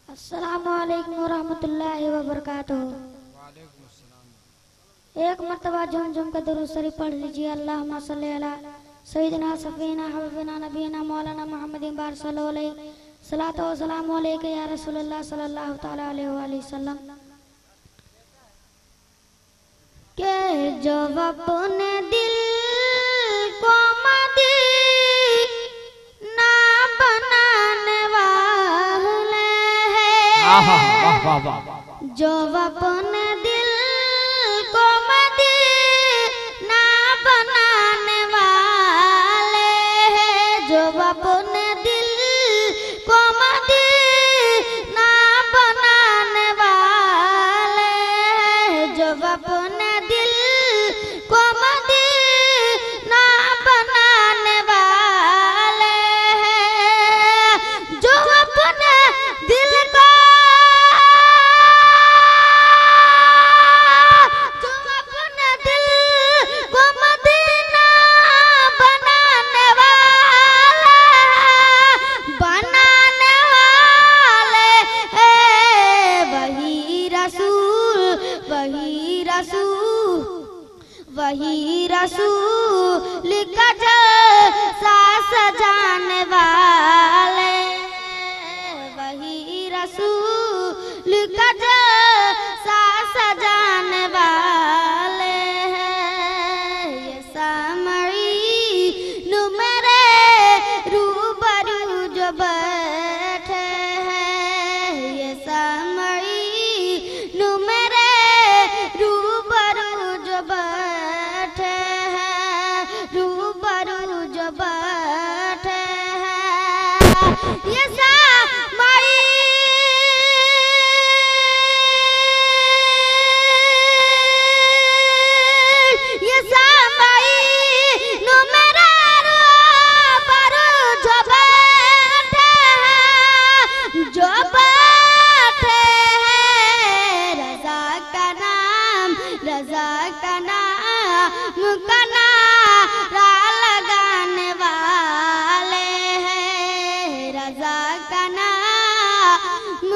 अस्सलामुअलैकुम वरहमतुल्लाहि वबरकातुहू। एक मर्तबा झुम झुम का दुरूद शरीफ पढ़ लीजिए। अल्लाहुम्मा सल्ली अला सय्यिदिना सफ़ीना हबीबना नबीना मौलाना मुहम्मदिन बार सल्लल्लाहु अलैहि सलातो व सलामु अलैका या रसूलल्लाह सल्लल्लाहु तआला अलैहि वसल्लम। के जो अपने दिल को मदीना बनाने वाले हैं, जो अपने दिल को मदीना बनाने वाले हैं, जो अपने दिल को मदीना बनाने वाले हैं, जो अपने दिल को मदीना बनाने वाले हैं, जो अपने दिल को मदीना बनाने वाले हैं, वही रसूल का जलसा सजाने वाले, वही रसूल का जलसा सजाने वाले हैं। ये सामई नु मेरे रूबरू जो बैठे हैं, ये सामई नु मेरे रूबरू जो बैठे हैं, रूबरू जो बैठे हैं, ये सामई ये सामई नु मेरे रूबरू जो बैठे हैं, जो बैठे हैं, रज़ा का नाम का नारा लगाने वाले हैं, रज़ा का नाम